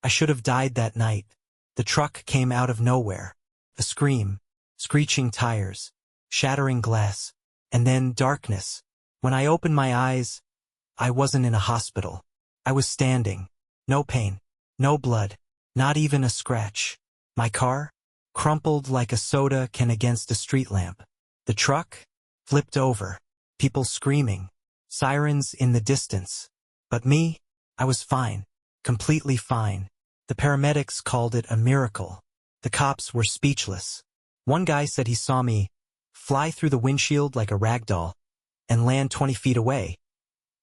I should have died that night. The truck came out of nowhere. A scream, screeching tires, shattering glass, and then darkness. When I opened my eyes, I wasn't in a hospital. I was standing. No pain, no blood, not even a scratch. My car? Crumpled like a soda can against a street lamp. The truck? Flipped over. People screaming. Sirens in the distance. But me? I was fine. Completely fine. The paramedics called it a miracle. The cops were speechless. One guy said he saw me fly through the windshield like a rag doll and land 20 feet away,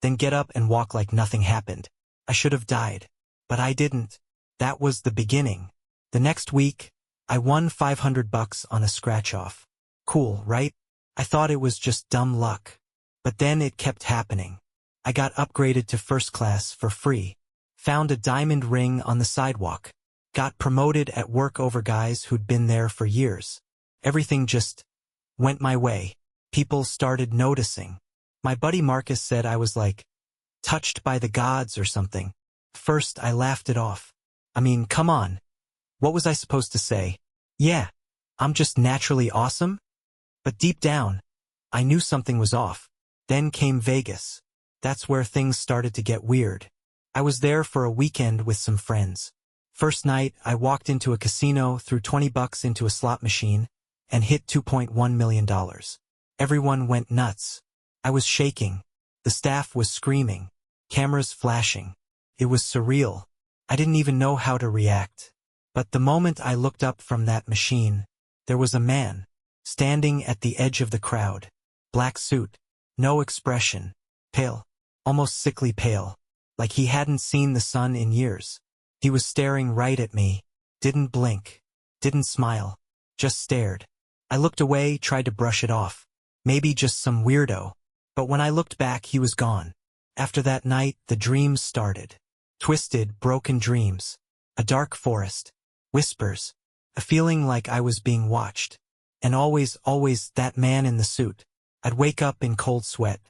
then get up and walk like nothing happened. I should have died. But I didn't. That was the beginning. The next week, I won $500 on a scratch-off. Cool, right? I thought it was just dumb luck. But then it kept happening. I got upgraded to first class for free. Found a diamond ring on the sidewalk. Got promoted at work over guys who'd been there for years. Everything just went my way. People started noticing. My buddy Marcus said I was like, touched by the gods or something. First, I laughed it off. I mean, come on. What was I supposed to say? Yeah, I'm just naturally awesome? But deep down, I knew something was off. Then came Vegas. That's where things started to get weird. I was there for a weekend with some friends. First night, I walked into a casino, threw $20 into a slot machine, and hit $2.1 million. Everyone went nuts. I was shaking. The staff was screaming. Cameras flashing. It was surreal. I didn't even know how to react. But the moment I looked up from that machine, there was a man, standing at the edge of the crowd. Black suit. No expression. Pale. Almost sickly pale. Like he hadn't seen the sun in years. He was staring right at me. Didn't blink. Didn't smile. Just stared. I looked away, tried to brush it off. Maybe just some weirdo. But when I looked back, he was gone. After that night, the dreams started. Twisted, broken dreams. A dark forest. Whispers. A feeling like I was being watched. And always that man in the suit. I'd wake up in cold sweat.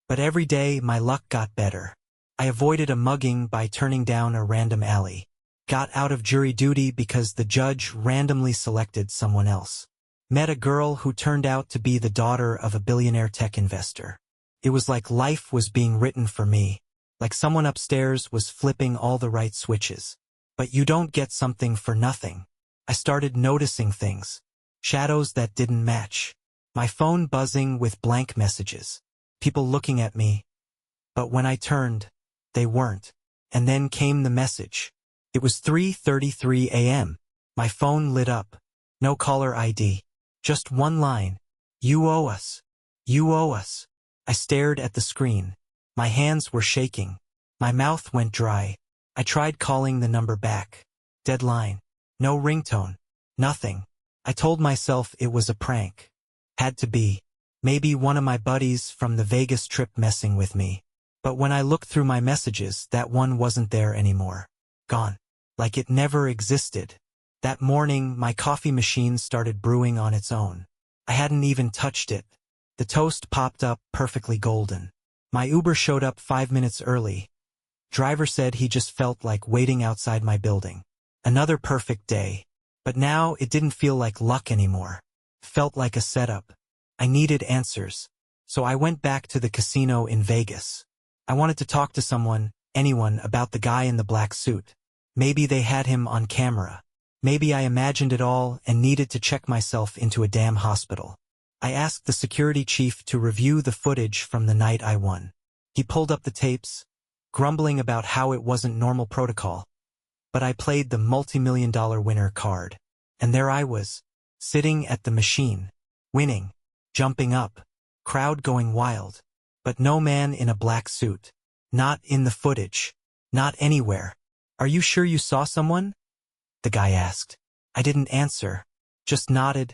But every day, my luck got better. I avoided a mugging by turning down a random alley. Got out of jury duty because the judge randomly selected someone else. Met a girl who turned out to be the daughter of a billionaire tech investor. It was like life was being written for me. Like someone upstairs was flipping all the right switches. But you don't get something for nothing. I started noticing things. Shadows that didn't match. My phone buzzing with blank messages. People looking at me. But when I turned, they weren't. And then came the message. It was 3:33 a.m. My phone lit up. No caller ID. Just one line. You owe us. You owe us. I stared at the screen. My hands were shaking. My mouth went dry. I tried calling the number back. Dead line. No ringtone. Nothing. I told myself it was a prank. Had to be. Maybe one of my buddies from the Vegas trip messing with me. But when I looked through my messages, that one wasn't there anymore. Gone. Like it never existed. That morning, my coffee machine started brewing on its own. I hadn't even touched it. The toast popped up perfectly golden. My Uber showed up 5 minutes early. Driver said he just felt like waiting outside my building. Another perfect day. But now it didn't feel like luck anymore. Felt like a setup. I needed answers. So I went back to the casino in Vegas. I wanted to talk to someone, anyone, about the guy in the black suit. Maybe they had him on camera. Maybe I imagined it all and needed to check myself into a damn hospital. I asked the security chief to review the footage from the night I won. He pulled up the tapes, grumbling about how it wasn't normal protocol. But I played the multi-million-dollar winner card. And there I was, sitting at the machine, winning, jumping up, crowd going wild. But no man in a black suit. Not in the footage. Not anywhere. Are you sure you saw someone? The guy asked. I didn't answer. Just nodded,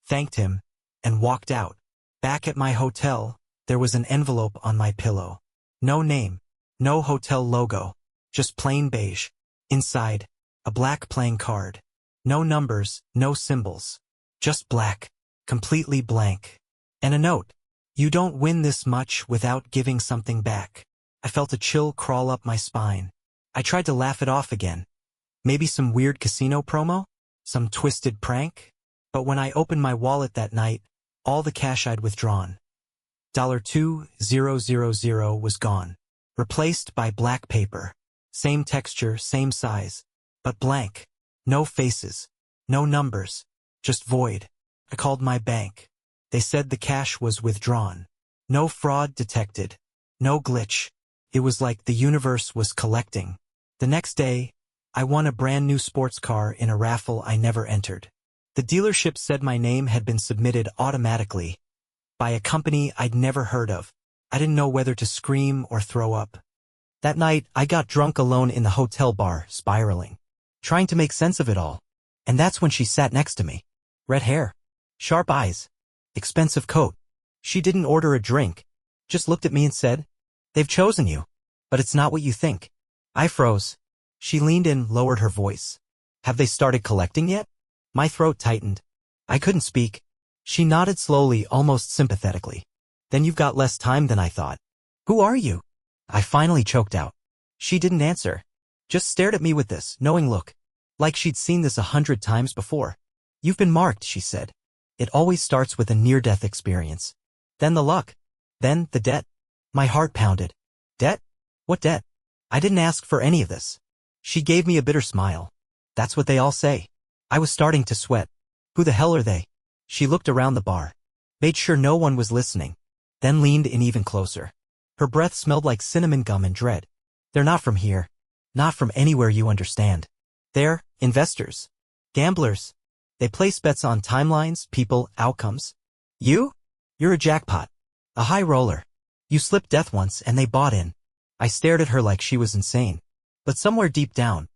thanked him, and walked out. Back at my hotel, there was an envelope on my pillow. No name. No hotel logo. Just plain beige. Inside, a black playing card. No numbers, no symbols. Just black. Completely blank. And a note. You don't win this much without giving something back. I felt a chill crawl up my spine. I tried to laugh it off again. Maybe some weird casino promo? Some twisted prank? But when I opened my wallet that night, all the cash I'd withdrawn, $2,000 was gone, replaced by black paper. Same texture, same size, but blank. No faces, no numbers, just void. I called my bank. They said the cash was withdrawn. No fraud detected. No glitch. It was like the universe was collecting. The next day, I won a brand new sports car in a raffle I never entered. The dealership said my name had been submitted automatically by a company I'd never heard of. I didn't know whether to scream or throw up. That night, I got drunk alone in the hotel bar, spiraling, trying to make sense of it all. And that's when she sat next to me. Red hair, sharp eyes, expensive coat. She didn't order a drink, just looked at me and said, "They've chosen you, but it's not what you think." I froze. She leaned in, lowered her voice. "Have they started collecting yet?" My throat tightened. I couldn't speak. She nodded slowly, almost sympathetically. "Then you've got less time than I thought." "Who are you?" I finally choked out. She didn't answer, just stared at me with this knowing look, like she'd seen this 100 times before. "You've been marked," she said. "It always starts with a near-death experience. Then the luck. Then the debt." My heart pounded. Debt? What debt? I didn't ask for any of this. She gave me a bitter smile. "That's what they all say." I was starting to sweat. "Who the hell are they?" She looked around the bar, made sure no one was listening, then leaned in even closer. Her breath smelled like cinnamon gum and dread. "They're not from here. Not from anywhere you understand. They're investors. Gamblers. They place bets on timelines, people, outcomes. You? You're a jackpot. A high roller. You slipped death once and they bought in." I stared at her like she was insane. But somewhere deep down,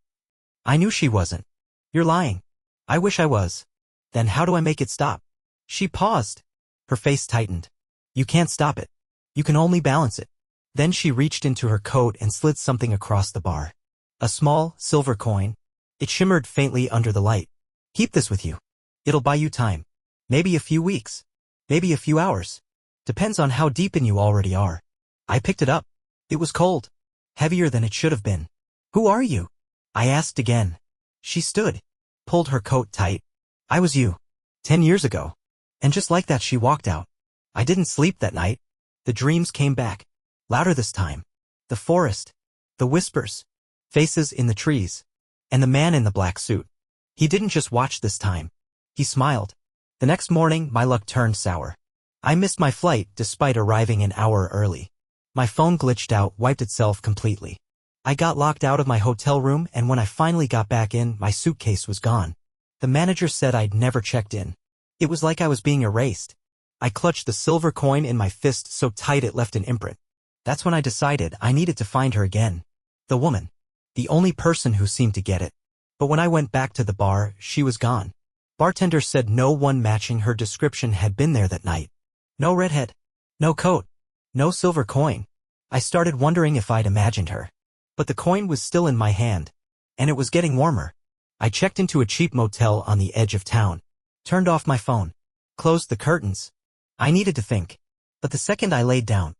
I knew she wasn't. "You're lying." "I wish I was." "Then how do I make it stop?" She paused. Her face tightened. "You can't stop it. You can only balance it." Then she reached into her coat and slid something across the bar. A small, silver coin. It shimmered faintly under the light. "Keep this with you. It'll buy you time. Maybe a few weeks. Maybe a few hours. Depends on how deep in you already are." I picked it up. It was cold. Heavier than it should have been. "Who are you?" I asked again. She stood, pulled her coat tight. "I was you. 10 years ago." And just like that she walked out. I didn't sleep that night. The dreams came back. Louder this time. The forest. The whispers. Faces in the trees. And the man in the black suit. He didn't just watch this time. He smiled. The next morning, my luck turned sour. I missed my flight despite arriving an hour early. My phone glitched out, wiped itself completely. I got locked out of my hotel room, and when I finally got back in, my suitcase was gone. The manager said I'd never checked in. It was like I was being erased. I clutched the silver coin in my fist so tight it left an imprint. That's when I decided I needed to find her again. The woman. The only person who seemed to get it. But when I went back to the bar, she was gone. Bartender said no one matching her description had been there that night. No redhead. No coat. No silver coin. I started wondering if I'd imagined her. But the coin was still in my hand. And it was getting warmer. I checked into a cheap motel on the edge of town. Turned off my phone. Closed the curtains. I needed to think. But the second I laid down,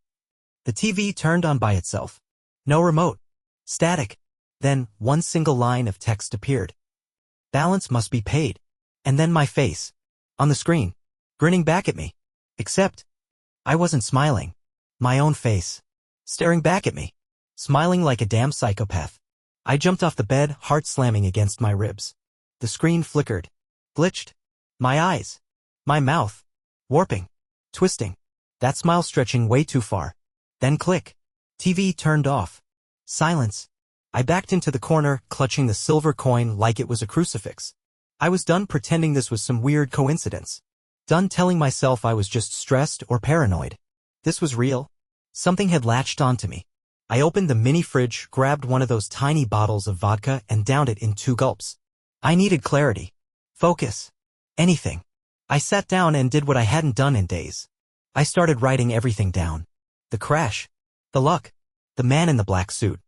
the TV turned on by itself. No remote. Static. Then, one single line of text appeared. "Balance must be paid." And then my face. On the screen. Grinning back at me. Except, I wasn't smiling. My own face. Staring back at me. Smiling like a damn psychopath. I jumped off the bed, heart slamming against my ribs. The screen flickered. Glitched. My eyes. My mouth. Warping. Twisting. That smile stretching way too far. Then click. TV turned off. Silence. I backed into the corner, clutching the silver coin like it was a crucifix. I was done pretending this was some weird coincidence. Done telling myself I was just stressed or paranoid. This was real. Something had latched onto me. I opened the mini fridge, grabbed one of those tiny bottles of vodka, and downed it in 2 gulps. I needed clarity. Focus. Anything. I sat down and did what I hadn't done in days. I started writing everything down. The crash. The luck. The man in the black suit.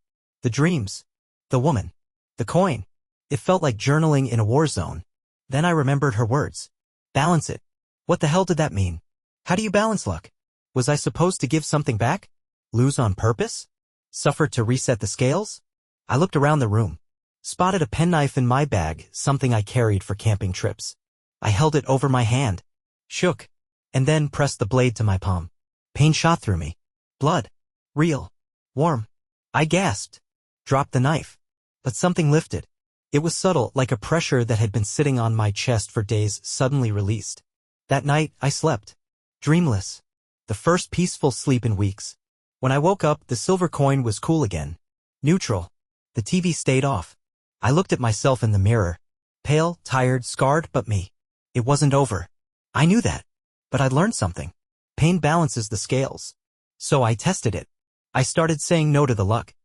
The dreams. The woman. The coin. It felt like journaling in a war zone. Then I remembered her words. Balance it. What the hell did that mean? How do you balance luck? Was I supposed to give something back? Lose on purpose? Suffer to reset the scales? I looked around the room. Spotted a penknife in my bag, something I carried for camping trips. I held it over my hand, shook, and then pressed the blade to my palm. Pain shot through me. Blood. Real. Warm. I gasped. Dropped the knife. But something lifted. It was subtle, like a pressure that had been sitting on my chest for days suddenly released. That night, I slept. Dreamless. The first peaceful sleep in weeks. When I woke up, the silver coin was cool again. Neutral. The TV stayed off. I looked at myself in the mirror. Pale, tired, scarred, but me. It wasn't over. I knew that. But I'd learned something. Pain balances the scales. So I tested it. I started saying no to the luck.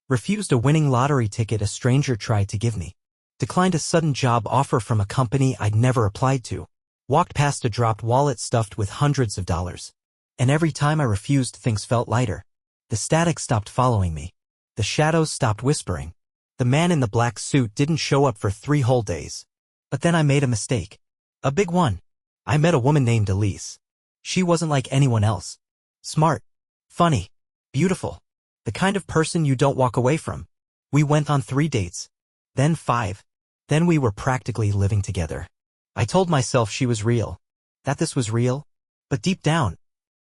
Refused a winning lottery ticket a stranger tried to give me. Declined a sudden job offer from a company I'd never applied to. Walked past a dropped wallet stuffed with hundreds of dollars. And every time I refused, things felt lighter. The static stopped following me. The shadows stopped whispering. The man in the black suit didn't show up for 3 whole days. But then I made a mistake. A big one. I met a woman named Elise. She wasn't like anyone else. Smart. Funny. Beautiful. The kind of person you don't walk away from. We went on 3 dates. Then 5. Then we were practically living together. I told myself she was real. That this was real. But deep down,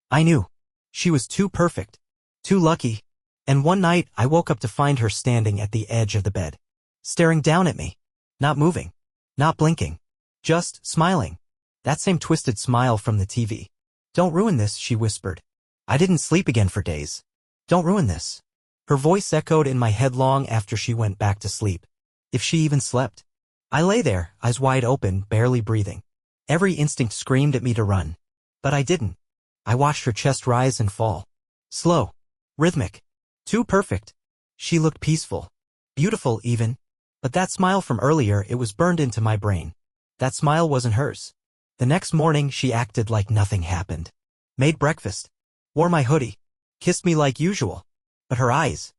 I knew. She was too perfect. Too lucky. And one night, I woke up to find her standing at the edge of the bed. Staring down at me. Not moving. Not blinking. Just smiling. That same twisted smile from the TV. Don't ruin this, she whispered. I didn't sleep again for days. Don't ruin this. Her voice echoed in my head long after she went back to sleep. If she even slept. I lay there, eyes wide open, barely breathing. Every instinct screamed at me to run. But I didn't. I watched her chest rise and fall. Slow. Rhythmic. Too perfect. She looked peaceful. Beautiful, even. But that smile from earlier, it was burned into my brain. That smile wasn't hers. The next morning, she acted like nothing happened. Made breakfast. Wore my hoodie. Kissed me like usual. But her eyes.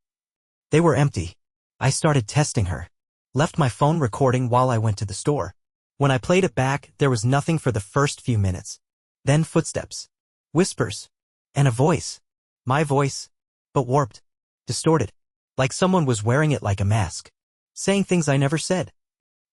They were empty. I started testing her. Left my phone recording while I went to the store. When I played it back, there was nothing for the first few minutes. Then footsteps. Whispers. And a voice. My voice. But warped. Distorted. Like someone was wearing it like a mask. Saying things I never said.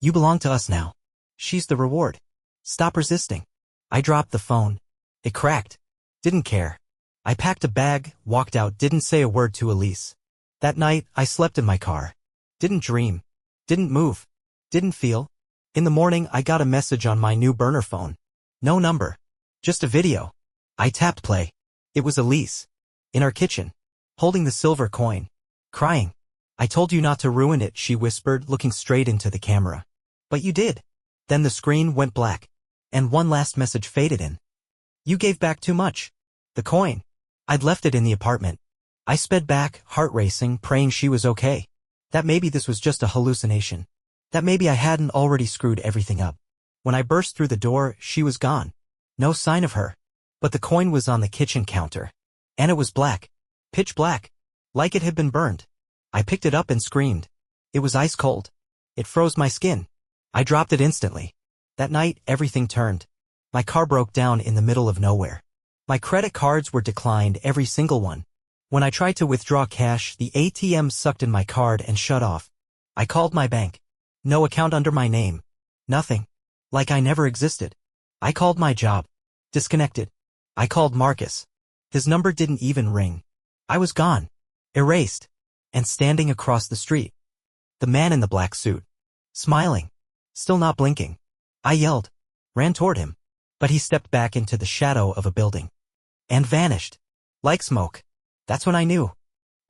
You belong to us now. She's the reward. Stop resisting. I dropped the phone. It cracked. Didn't care. I packed a bag, walked out, didn't say a word to Elise. That night, I slept in my car. Didn't dream. Didn't move. Didn't feel. In the morning, I got a message on my new burner phone. No number. Just a video. I tapped play. It was Elise. In our kitchen. Holding the silver coin. Crying. I told you not to ruin it, she whispered, looking straight into the camera. But you did. Then the screen went black. And one last message faded in. You gave back too much. The coin. I'd left it in the apartment. I sped back, heart racing, praying she was okay. That maybe this was just a hallucination. That maybe I hadn't already screwed everything up. When I burst through the door, she was gone. No sign of her. But the coin was on the kitchen counter. And it was black. Pitch black. Like it had been burned. I picked it up and screamed. It was ice cold. It froze my skin. I dropped it instantly. That night, everything turned. My car broke down in the middle of nowhere. My credit cards were declined, every single one. When I tried to withdraw cash, the ATM sucked in my card and shut off. I called my bank. No account under my name. Nothing. Like I never existed. I called my job. Disconnected. I called Marcus. His number didn't even ring. I was gone. Erased. And standing across the street. The man in the black suit. Smiling. Still not blinking. I yelled. Ran toward him. But he stepped back into the shadow of a building. And vanished. Like smoke. That's when I knew.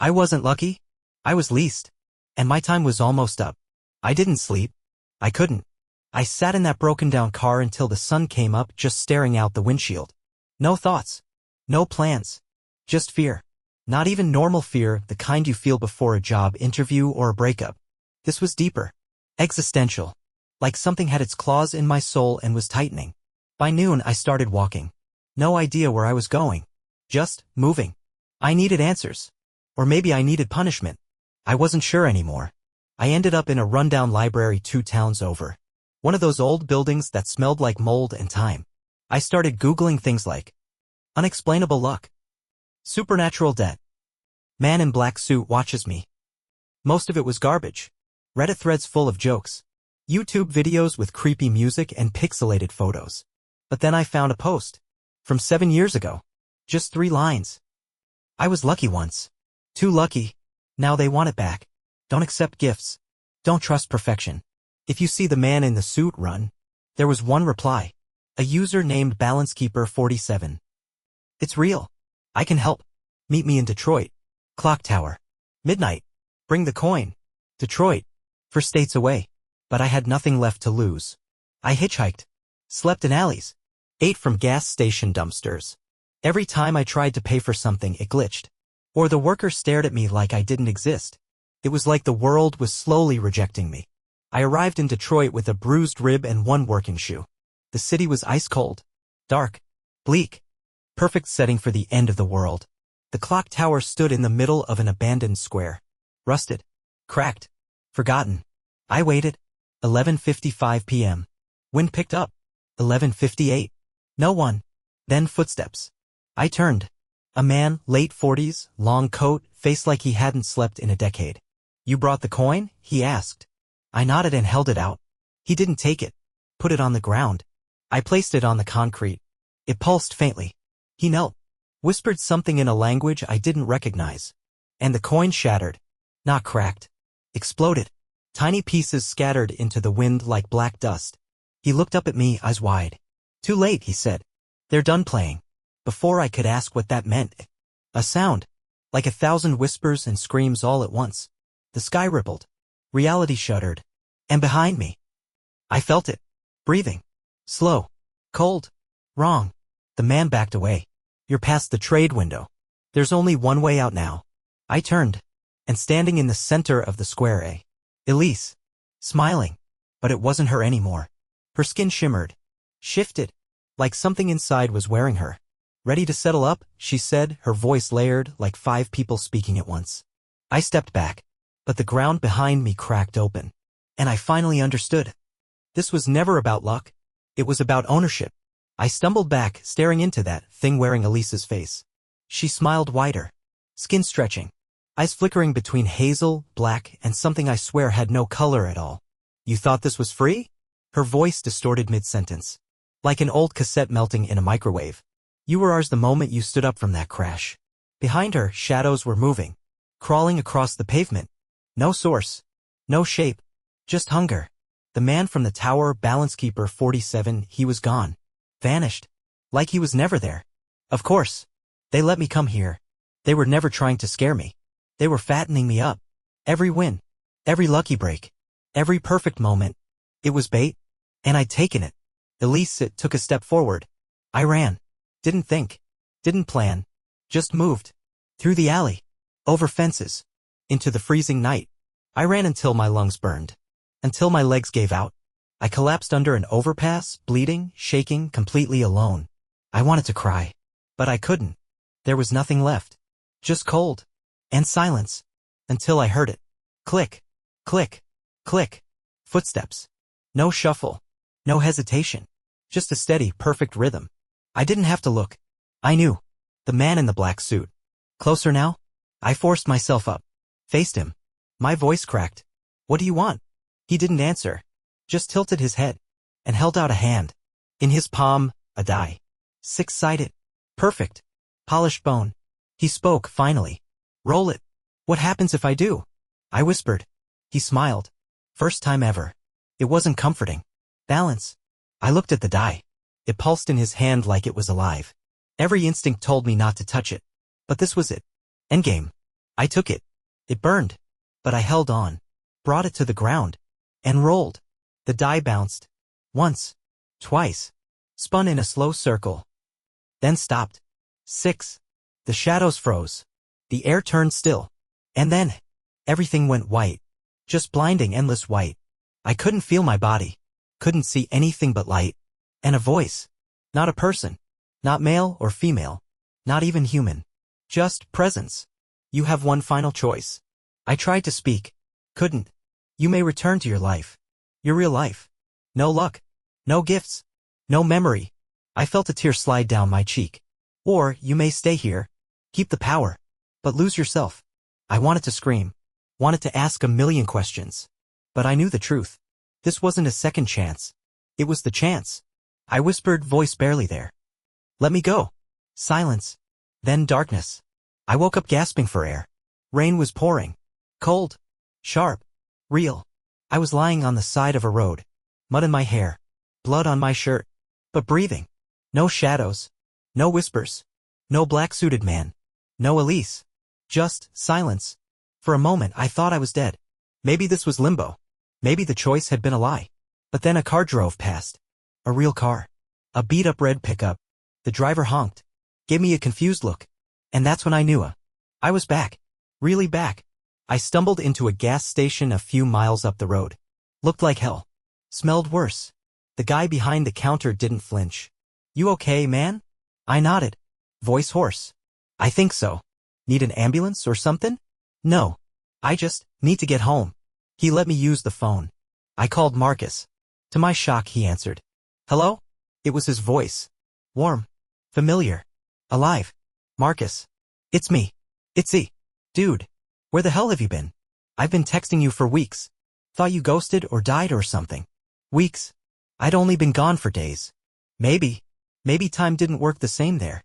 I wasn't lucky. I was least. And my time was almost up. I didn't sleep. I couldn't. I sat in that broken down car until the sun came up, just staring out the windshield. No thoughts. No plans. Just fear. Not even normal fear, the kind you feel before a job interview or a breakup. This was deeper. Existential. Like something had its claws in my soul and was tightening. By noon, I started walking. No idea where I was going. Just moving. I needed answers. Or maybe I needed punishment. I wasn't sure anymore. I ended up in a rundown library 2 towns over. One of those old buildings that smelled like mold and time. I started Googling things like unexplainable luck. Supernatural debt. Man in black suit watches me. Most of it was garbage. Reddit threads full of jokes, YouTube videos with creepy music and pixelated photos. But then I found a post from 7 years ago. Just 3 lines. I was lucky once. Too lucky. Now they want it back. Don't accept gifts. Don't trust perfection. If you see the man in the suit, run. There was one reply. A user named balancekeeper47. It's real. I can help. Meet me in Detroit. Clock tower. Midnight. Bring the coin. Detroit. 4 states away. But I had nothing left to lose. I hitchhiked. Slept in alleys. Ate from gas station dumpsters. Every time I tried to pay for something, it glitched. Or the worker stared at me like I didn't exist. It was like the world was slowly rejecting me. I arrived in Detroit with a bruised rib and 1 working shoe. The city was ice cold. Dark. Bleak. Perfect setting for the end of the world. The clock tower stood in the middle of an abandoned square. Rusted. Cracked. Forgotten. I waited. 11:55 p.m. Wind picked up. 11:58. No one. Then footsteps. I turned. A man, late 40s, long coat, face like he hadn't slept in a decade. You brought the coin? He asked. I nodded and held it out. He didn't take it. Put it on the ground. I placed it on the concrete. It pulsed faintly. He knelt. Whispered something in a language I didn't recognize. And the coin shattered. Not cracked. Exploded. Tiny pieces scattered into the wind like black dust. He looked up at me, eyes wide. Too late, he said. They're done playing. Before I could ask what that meant, a sound, like 1,000 whispers and screams all at once. The sky rippled. Reality shuddered. And behind me, I felt it. Breathing. Slow. Cold. Wrong. The man backed away. You're past the trade window. There's only one way out now. I turned. And standing in the center of the square, Elise. Smiling. But it wasn't her anymore. Her skin shimmered. Shifted. Like something inside was wearing her. Ready to settle up, she said, her voice layered like 5 people speaking at once. I stepped back. But the ground behind me cracked open. And I finally understood. This was never about luck. It was about ownership. I stumbled back, staring into that thing wearing Elise's face. She smiled wider. Skin stretching. Eyes flickering between hazel, black, and something I swear had no color at all. You thought this was free? Her voice distorted mid-sentence. Like an old cassette melting in a microwave. You were ours the moment you stood up from that crash. Behind her, shadows were moving. Crawling across the pavement. No source. No shape. Just hunger. The man from the tower, balancekeeper47, he was gone. Vanished. Like he was never there. Of course. They let me come here. They were never trying to scare me. They were fattening me up. Every win. Every lucky break. Every perfect moment. It was bait. And I'd taken it. Elise took a step forward. I ran. Didn't think. Didn't plan. Just moved. Through the alley. Over fences. Into the freezing night. I ran until my lungs burned. Until my legs gave out. I collapsed under an overpass, bleeding, shaking, completely alone. I wanted to cry. But I couldn't. There was nothing left. Just cold. And silence. Until I heard it. Click. Click. Click. Footsteps. No shuffle. No hesitation. Just a steady, perfect rhythm. I didn't have to look. I knew. The man in the black suit. Closer now? I forced myself up. Faced him. My voice cracked. What do you want? He didn't answer. Just tilted his head. And held out a hand. In his palm, a die. 6-sided. Perfect. Polished bone. He spoke, finally. Roll it. What happens if I do? I whispered. He smiled. First time ever. It wasn't comforting. Balance. I looked at the die. It pulsed in his hand like it was alive. Every instinct told me not to touch it. But this was it. Endgame. I took it. It burned. But I held on. Brought it to the ground. And rolled. The die bounced. Once. Twice. Spun in a slow circle. Then stopped. 6. The shadows froze. The air turned still. And then, everything went white. Just blinding, endless white. I couldn't feel my body. Couldn't see anything but light. And a voice. Not a person. Not male or female. Not even human. Just presence. You have one final choice. I tried to speak. Couldn't. You may return to your life. Your real life. No luck. No gifts. No memory. I felt a tear slide down my cheek. Or you may stay here. Keep the power. But lose yourself. I wanted to scream. Wanted to ask a million questions. But I knew the truth. This wasn't a second chance. It was the chance. I whispered, voice barely there. Let me go. Silence. Then darkness. I woke up gasping for air. Rain was pouring. Cold. Sharp. Real. I was lying on the side of a road. Mud in my hair. Blood on my shirt. But breathing. No shadows. No whispers. No black-suited man. No Elise. Just silence. For a moment I thought I was dead. Maybe this was limbo. Maybe the choice had been a lie. But then a car drove past. A real car. A beat-up red pickup. The driver honked. Gave me a confused look. And that's when I knew I was back. Really back. I stumbled into a gas station a few miles up the road. Looked like hell. Smelled worse. The guy behind the counter didn't flinch. You okay, man? I nodded. Voice hoarse. I think so. Need an ambulance or something? No. I just need to get home. He let me use the phone. I called Marcus. To my shock, he answered. Hello? It was his voice. Warm. Familiar. Alive. Marcus. It's me. It's E. Dude. Where the hell have you been? I've been texting you for weeks. Thought you ghosted or died or something. Weeks. I'd only been gone for days. Maybe time didn't work the same there.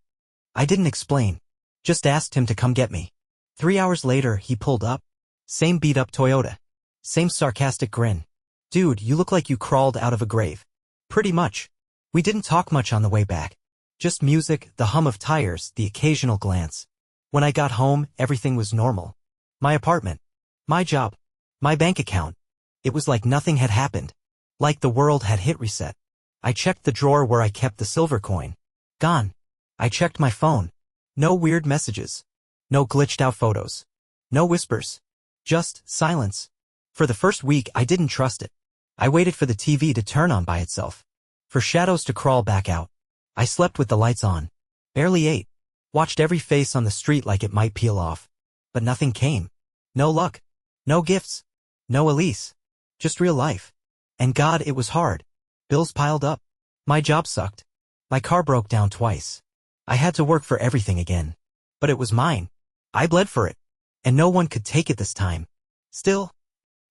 I didn't explain. Just asked him to come get me. 3 hours later, he pulled up. Same beat-up Toyota. Same sarcastic grin. Dude, you look like you crawled out of a grave. Pretty much. We didn't talk much on the way back. Just music, the hum of tires, the occasional glance. When I got home, everything was normal. My apartment. My job. My bank account. It was like nothing had happened. Like the world had hit reset. I checked the drawer where I kept the silver coin. Gone. I checked my phone. No weird messages. No glitched out photos. No whispers. Just silence. For the first week, I didn't trust it. I waited for the TV to turn on by itself. For shadows to crawl back out. I slept with the lights on. Barely ate. Watched every face on the street like it might peel off. But nothing came. No luck. No gifts. No Elise. Just real life. And God, it was hard. Bills piled up. My job sucked. My car broke down twice. I had to work for everything again. But it was mine. I bled for it. And no one could take it this time. Still.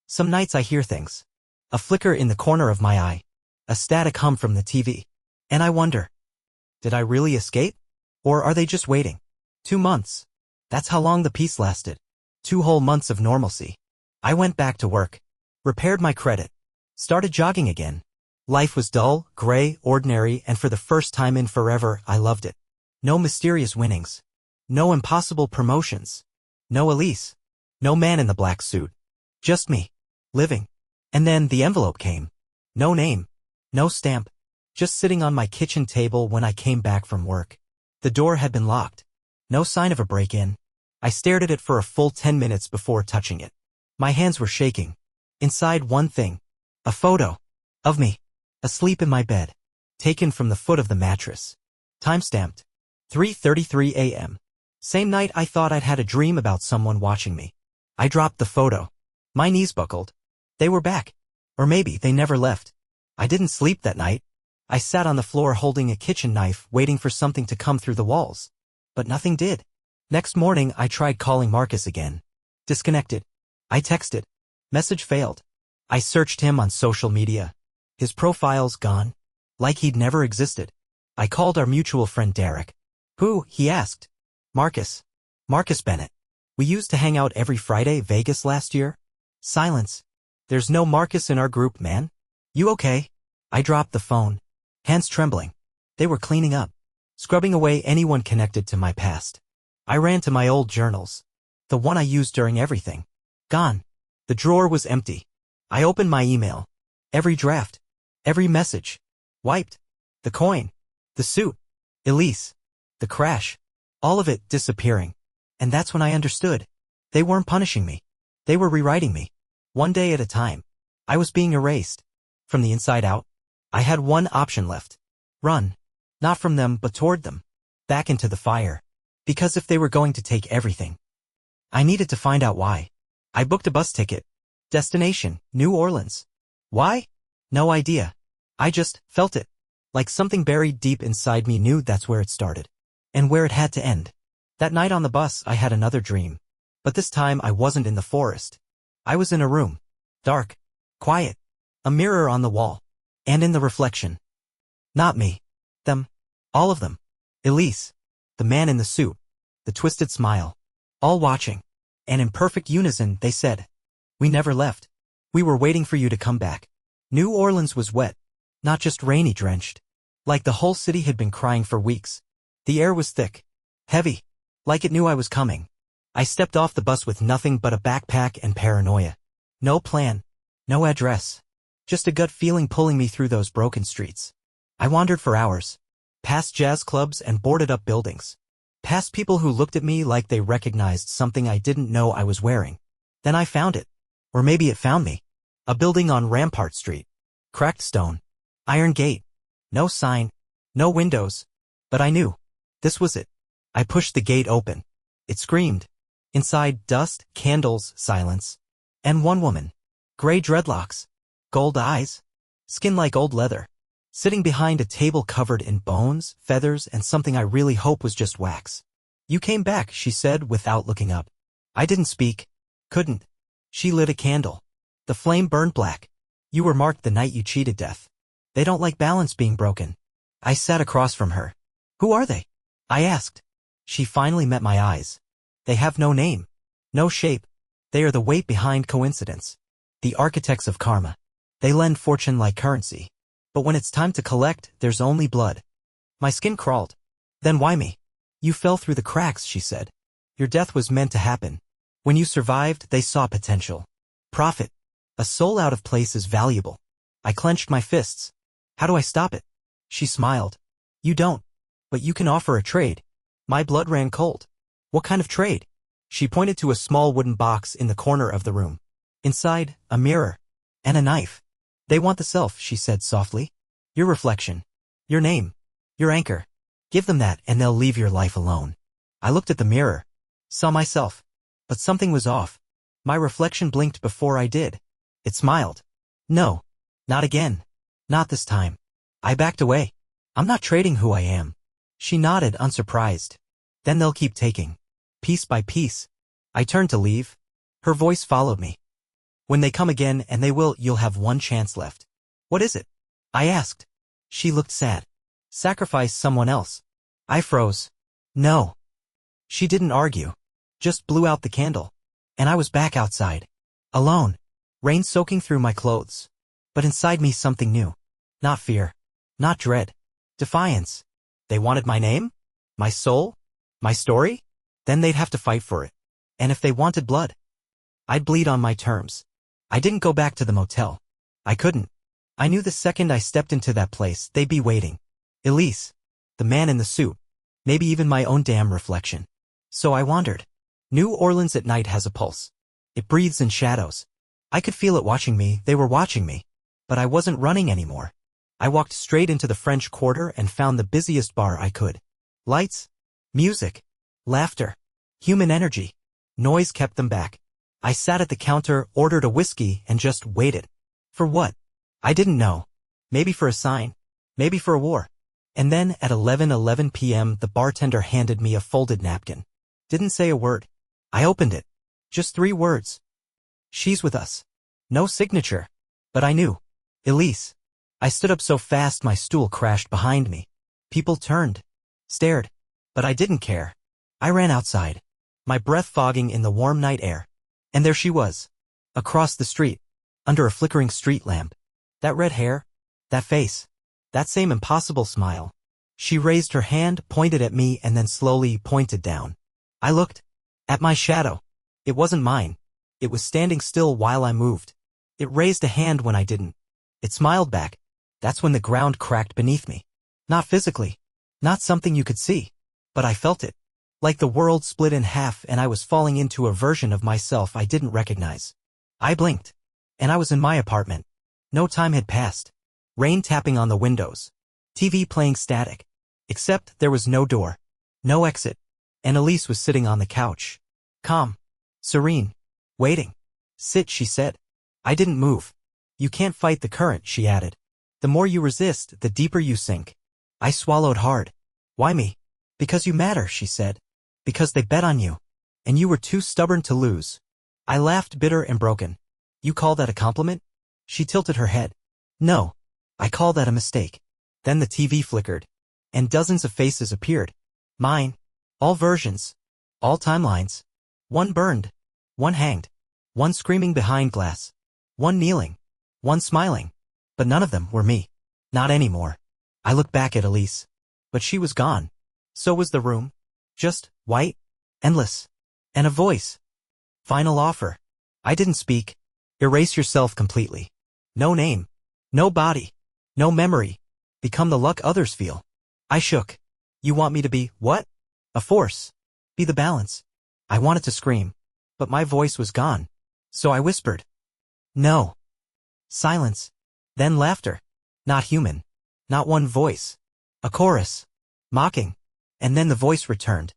Some nights I hear things. A flicker in the corner of my eye. A static hum from the TV. And I wonder. Did I really escape? Or are they just waiting? 2 months. That's how long the peace lasted. 2 whole months of normalcy. I went back to work. Repaired my credit. Started jogging again. Life was dull, gray, ordinary, and for the first time in forever, I loved it. No mysterious winnings. No impossible promotions. No Elise. No man in the black suit. Just me. Living. And then the envelope came. No name. No stamp. Just sitting on my kitchen table when I came back from work. The door had been locked. No sign of a break-in. I stared at it for a full 10 minutes before touching it. My hands were shaking. Inside one thing. A photo. Of me. Asleep in my bed. Taken from the foot of the mattress. Timestamped. 3:33 a.m. Same night I thought I'd had a dream about someone watching me. I dropped the photo. My knees buckled. They were back. Or maybe they never left. I didn't sleep that night. I sat on the floor holding a kitchen knife, waiting for something to come through the walls. But nothing did. Next morning I tried calling Marcus again. Disconnected. I texted. Message failed. I searched him on social media. His profile's gone. Like he'd never existed. I called our mutual friend Derek. Who? He asked. Marcus. Marcus Bennett. We used to hang out every Friday, Vegas last year. Silence. There's no Marcus in our group, man. You okay? I dropped the phone. Hands trembling. They were cleaning up. Scrubbing away anyone connected to my past. I ran to my old journals. The one I used during everything. Gone. The drawer was empty. I opened my email. Every draft. Every message. Wiped. The coin. The suit. Elise. The crash. All of it disappearing. And that's when I understood. They weren't punishing me. They were rewriting me. One day at a time. I was being erased. From the inside out. I had one option left. Run. Not from them, but toward them. Back into the fire. Because if they were going to take everything, I needed to find out why. I booked a bus ticket. Destination, New Orleans. Why? No idea. I just felt it. Like something buried deep inside me knew that's where it started. And where it had to end. That night on the bus, I had another dream. But this time I wasn't in the forest. I was in a room. Dark. Quiet. A mirror on the wall. And in the reflection. Not me. Them. All of them. Elise. The man in the suit. The twisted smile. All watching. And in perfect unison, they said, "We never left. We were waiting for you to come back." New Orleans was wet. Not just rainy drenched. Like the whole city had been crying for weeks. The air was thick. Heavy. Like it knew I was coming. I stepped off the bus with nothing but a backpack and paranoia. No plan. No address. Just a gut feeling pulling me through those broken streets. I wandered for hours. Past jazz clubs and boarded-up buildings. Past people who looked at me like they recognized something I didn't know I was wearing. Then I found it. Or maybe it found me. A building on Rampart Street. Cracked stone. Iron gate. No sign. No windows. But I knew. This was it. I pushed the gate open. It screamed. Inside, dust, candles, silence. And one woman. Gray dreadlocks. Gold eyes. Skin like old leather. Sitting behind a table covered in bones, feathers, and something I really hope was just wax. "You came back," she said without looking up. I didn't speak. Couldn't. She lit a candle. The flame burned black. "You were marked the night you cheated death. They don't like balance being broken." I sat across from her. "Who are they?" I asked. She finally met my eyes. "They have no name. No shape. They are the weight behind coincidence. The architects of karma. They lend fortune like currency. But when it's time to collect, there's only blood." My skin crawled. "Then why me?" "You fell through the cracks," she said. "Your death was meant to happen. When you survived, they saw potential. Profit. A soul out of place is valuable." I clenched my fists. "How do I stop it?" She smiled. "You don't. But you can offer a trade." My blood ran cold. "What kind of trade?" She pointed to a small wooden box in the corner of the room. Inside, a mirror. And a knife. "They want the self," she said softly. "Your reflection. Your name. Your anchor. Give them that and they'll leave your life alone." I looked at the mirror. Saw myself. But something was off. My reflection blinked before I did. It smiled. "No. Not again. Not this time." I backed away. "I'm not trading who I am." She nodded, unsurprised. "Then they'll keep taking. Piece by piece." I turned to leave. Her voice followed me. "When they come again, and they will, you'll have one chance left." "What is it?" I asked. She looked sad. "Sacrifice someone else." I froze. "No." She didn't argue. Just blew out the candle. And I was back outside. Alone. Rain soaking through my clothes. But inside me something new. Not fear. Not dread. Defiance. They wanted my name? My soul? My story? Then they'd have to fight for it. And if they wanted blood, I'd bleed on my terms. I didn't go back to the motel. I couldn't. I knew the second I stepped into that place, they'd be waiting. Elise. The man in the suit. Maybe even my own damn reflection. So I wandered. New Orleans at night has a pulse. It breathes in shadows. I could feel it watching me, they were watching me. But I wasn't running anymore. I walked straight into the French Quarter and found the busiest bar I could. Lights. Music. Laughter. Human energy. Noise kept them back. I sat at the counter, ordered a whiskey, and just waited. For what? I didn't know. Maybe for a sign. Maybe for a war. And then, at 11:11 p.m., the bartender handed me a folded napkin. Didn't say a word. I opened it. Just 3 words. "She's with us." No signature. But I knew. Elise. I stood up so fast my stool crashed behind me. People turned. Stared. But I didn't care. I ran outside. My breath fogging in the warm night air. And there she was. Across the street. Under a flickering street lamp. That red hair. That face. That same impossible smile. She raised her hand, pointed at me, and then slowly pointed down. I looked. At my shadow. It wasn't mine. It was standing still while I moved. It raised a hand when I didn't. It smiled back. That's when the ground cracked beneath me. Not physically. Not something you could see. But I felt it. Like the world split in half and I was falling into a version of myself I didn't recognize. I blinked. And I was in my apartment. No time had passed. Rain tapping on the windows. TV playing static. Except there was no door. No exit. And Elise was sitting on the couch. Calm. Serene. Waiting. "Sit," she said. I didn't move. "You can't fight the current," she added. "The more you resist, the deeper you sink." I swallowed hard. "Why me?" "Because you matter," she said. "Because they bet on you. And you were too stubborn to lose." I laughed, bitter and broken. "You call that a compliment?" She tilted her head. No. I call that a mistake. Then the TV flickered, and dozens of faces appeared. Mine. All versions. All timelines. One burned. One hanged. One screaming behind glass. One kneeling. One smiling. But none of them were me. Not anymore. I looked back at Elise. But she was gone. So was the room. Just white. Endless. And a voice. Final offer. I didn't speak. Erase yourself completely. No name. No body. No memory. Become the luck others feel. I shook. You want me to be what? A force. Be the balance. I wanted to scream. But my voice was gone. So I whispered. No. Silence. Then laughter. Not human. Not one voice. A chorus. Mocking. And then the voice returned.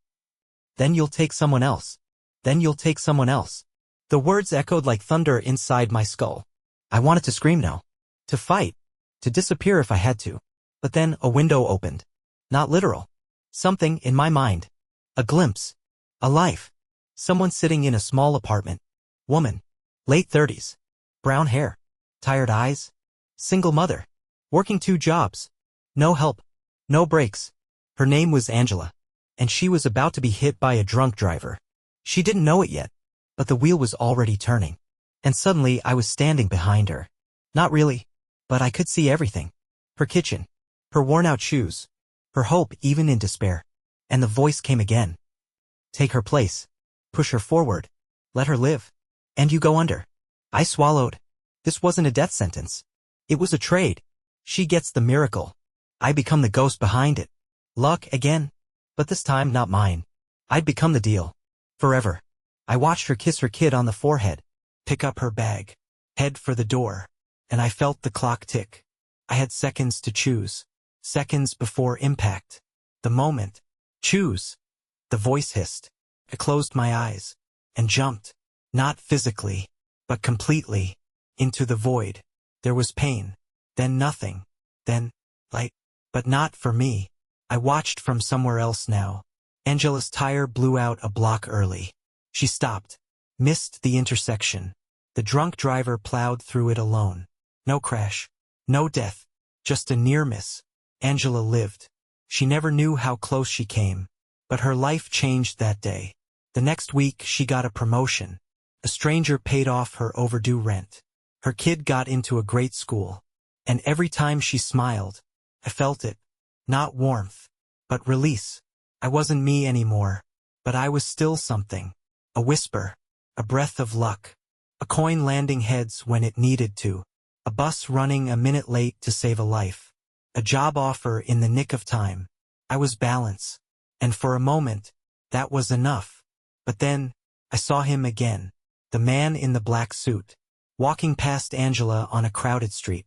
Then you'll take someone else. Then you'll take someone else. The words echoed like thunder inside my skull. I wanted to scream now. To fight. To disappear if I had to. But then a window opened. Not literal. Something in my mind. A glimpse. A life. Someone sitting in a small apartment. Woman. Late 30s. Brown hair. Tired eyes. Single mother. Working 2 jobs. No help. No breaks. Her name was Angela. And she was about to be hit by a drunk driver. She didn't know it yet. But the wheel was already turning. And suddenly I was standing behind her. Not really. But I could see everything. Her kitchen. Her worn-out shoes. Her hope even in despair. And the voice came again. Take her place. Push her forward. Let her live. And you go under. I swallowed. This wasn't a death sentence. It was a trade. She gets the miracle. I become the ghost behind it. Luck again. But this time not mine. I'd become the deal. Forever. I watched her kiss her kid on the forehead. Pick up her bag. Head for the door. And I felt the clock tick. I had seconds to choose. Seconds before impact. The moment. Choose. The voice hissed. I closed my eyes. And jumped. Not physically. But completely. Into the void. There was pain. Then nothing. Then, light. But not for me. I watched from somewhere else now. Angela's tire blew out a block early. She stopped. Missed the intersection. The drunk driver plowed through it alone. No crash. No death. Just a near miss. Angela lived. She never knew how close she came. But her life changed that day. The next week she got a promotion. A stranger paid off her overdue rent. Her kid got into a great school. And every time she smiled, I felt it. Not warmth, but release. I wasn't me anymore. But I was still something. A whisper. A breath of luck. A coin landing heads when it needed to. A bus running a minute late to save a life. A job offer in the nick of time. I was balance. And for a moment, that was enough. But then, I saw him again. The man in the black suit. Walking past Angela on a crowded street.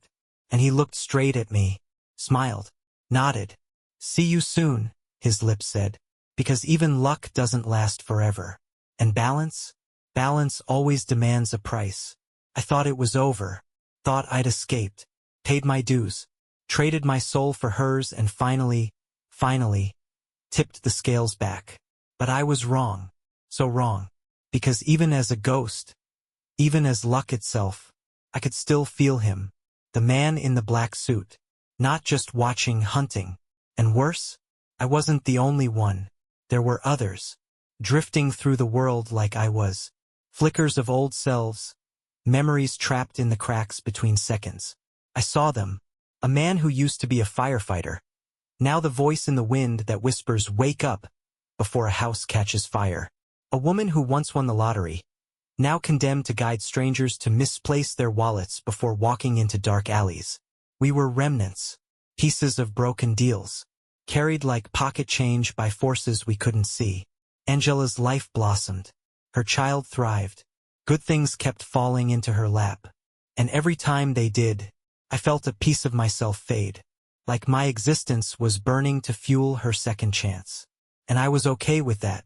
And he looked straight at me. Smiled. Nodded. See you soon, his lips said. Because even luck doesn't last forever. And balance? Balance always demands a price. I thought it was over. Thought I'd escaped. Paid my dues. Traded my soul for hers and finally, tipped the scales back. But I was wrong. So wrong. Because even as a ghost, even as luck itself, I could still feel him. The man in the black suit. Not just watching, hunting. And worse, I wasn't the only one. There were others. Drifting through the world like I was. Flickers of old selves. Memories trapped in the cracks between seconds. I saw them. A man who used to be a firefighter. Now the voice in the wind that whispers, wake up, before a house catches fire. A woman who once won the lottery. Now condemned to guide strangers to misplace their wallets before walking into dark alleys. We were remnants. Pieces of broken deals. Carried like pocket change by forces we couldn't see. Angela's life blossomed. Her child thrived. Good things kept falling into her lap. And every time they did, I felt a piece of myself fade. Like my existence was burning to fuel her second chance. And I was okay with that.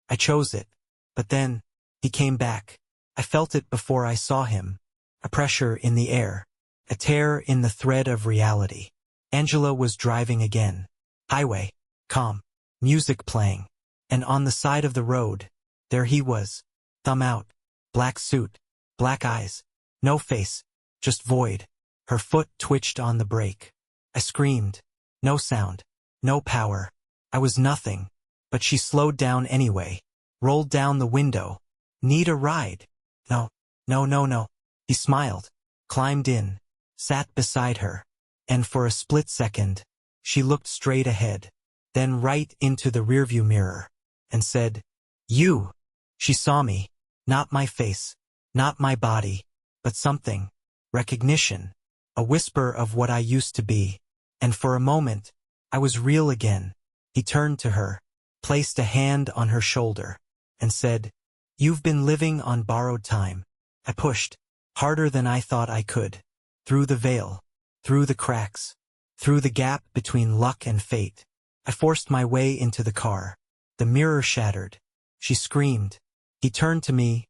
I chose it. But then, he came back. I felt it before I saw him. A pressure in the air. A tear in the thread of reality. Angela was driving again. Highway. Calm. Music playing. And on the side of the road, there he was. Thumb out. Black suit. Black eyes. No face. just void. Her foot twitched on the brake. I screamed. No sound. No power. I was nothing. But she slowed down anyway. Rolled down the window. Need a ride? No. No, no, no. He smiled. Climbed in. Sat beside her. And for a split second, she looked straight ahead. Then right into the rearview mirror. And said, "You." She saw me. Not my face. Not my body. But something. Recognition. A whisper of what I used to be. And for a moment, I was real again. He turned to her, placed a hand on her shoulder, and said, "You've been living on borrowed time." I pushed, harder than I thought I could. Through the veil. Through the cracks. Through the gap between luck and fate. I forced my way into the car. The mirror shattered. She screamed. He turned to me,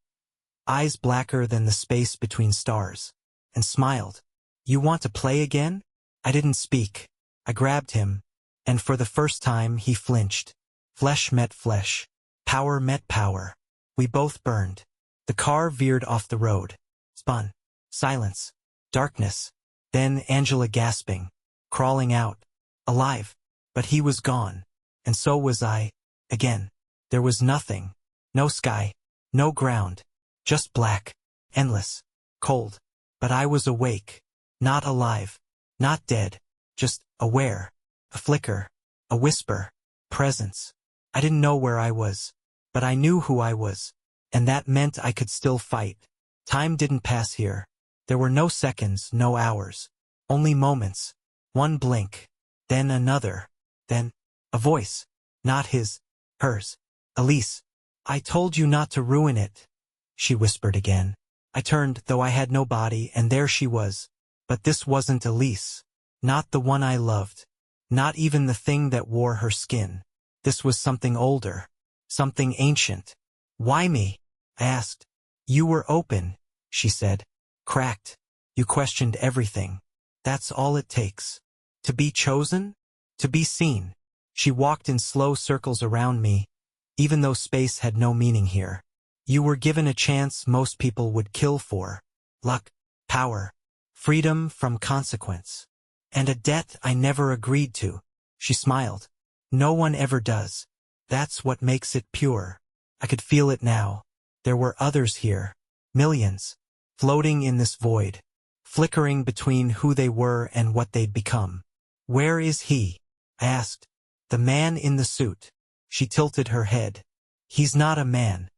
eyes blacker than the space between stars, and smiled. "You want to play again?" I didn't speak. I grabbed him, and for the first time he flinched. Flesh met flesh. Power met power. We both burned. The car veered off the road. Spun. Silence. Darkness. Then Angela gasping. Crawling out. Alive. But he was gone. And so was I. Again. There was nothing. No sky. No ground. Just black. Endless. Cold. But I was awake. Not alive. Not dead. Just aware. A flicker. A whisper. Presence. I didn't know where I was. But I knew who I was. And that meant I could still fight. Time didn't pass here. There were no seconds, no hours. Only moments. One blink. Then another. Then a voice. Not his. Hers. "Elise. I told you not to ruin it," she whispered again. I turned, though I had no body, and there she was. But this wasn't Elise. Not the one I loved. Not even the thing that wore her skin. This was something older. Something ancient. "Why me?" I asked. "You were open," she said. "Cracked. You questioned everything. That's all it takes. To be chosen? To be seen." She walked in slow circles around me, even though space had no meaning here. "You were given a chance most people would kill for. Luck, power, freedom from consequence. And a debt I never agreed to." She smiled. "No one ever does. That's what makes it pure." I could feel it now. There were others here. Millions. Floating in this void. Flickering between who they were and what they'd become. "Where is he?" I asked. "The man in the suit." She tilted her head. "He's not a man."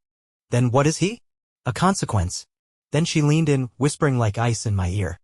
"Then what is he?" "A consequence." Then she leaned in, whispering like ice in my ear.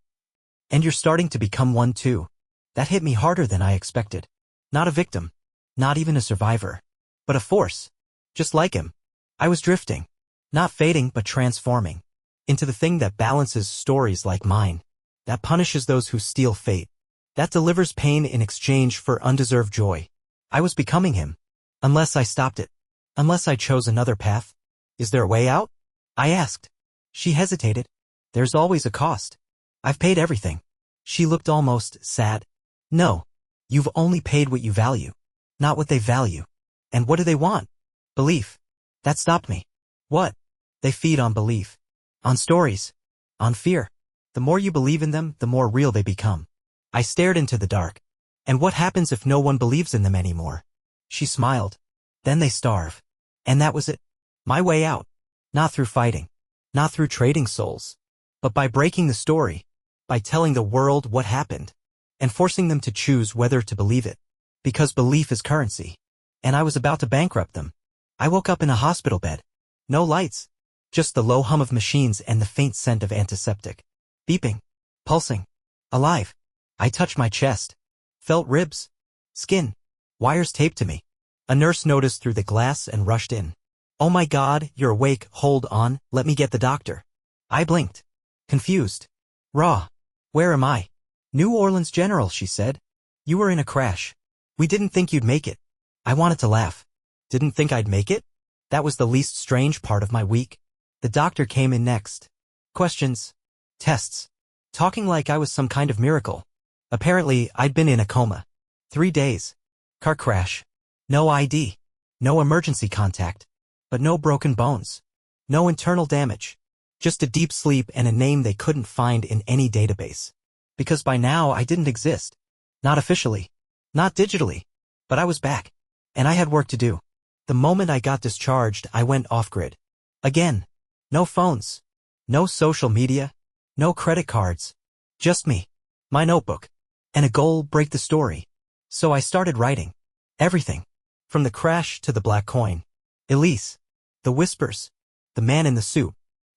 "And you're starting to become one too." That hit me harder than I expected. Not a victim. Not even a survivor. But a force. Just like him. I was drifting. Not fading, but transforming. Into the thing that balances stories like mine. That punishes those who steal fate. That delivers pain in exchange for undeserved joy. I was becoming him. Unless I stopped it. Unless I chose another path. "Is there a way out?" I asked. She hesitated. "There's always a cost. I've paid everything." She looked almost sad. "No. You've only paid what you value. Not what they value. And what do they want? Belief." That stopped me. "What?" "They feed on belief. On stories. On fear. The more you believe in them, the more real they become." I stared into the dark. "And what happens if no one believes in them anymore?" She smiled. "Then they starve." And that was it. My way out. Not through fighting. Not through trading souls. But by breaking the story. By telling the world what happened. And forcing them to choose whether to believe it. Because belief is currency. And I was about to bankrupt them. I woke up in a hospital bed. No lights. Just the low hum of machines and the faint scent of antiseptic. Beeping. Pulsing. Alive. I touched my chest. Felt ribs. Skin. Wires taped to me. A nurse noticed through the glass and rushed in. "Oh my God, you're awake, hold on, let me get the doctor." I blinked. Confused. Raw. "Where am I?" "New Orleans General," she said. "You were in a crash. We didn't think you'd make it." I wanted to laugh. Didn't think I'd make it? That was the least strange part of my week. The doctor came in next. Questions. Tests. Talking like I was some kind of miracle. Apparently, I'd been in a coma. 3 days. Car crash. No ID. No emergency contact. But no broken bones. No internal damage. Just a deep sleep and a name they couldn't find in any database. Because by now I didn't exist. Not officially. Not digitally. But I was back. And I had work to do. The moment I got discharged, I went off-grid. Again. No phones. No social media. No credit cards. Just me. My notebook. And a goal: break the story. So I started writing. Everything. From the crash to the black coin. Elise. The whispers. The man in the suit.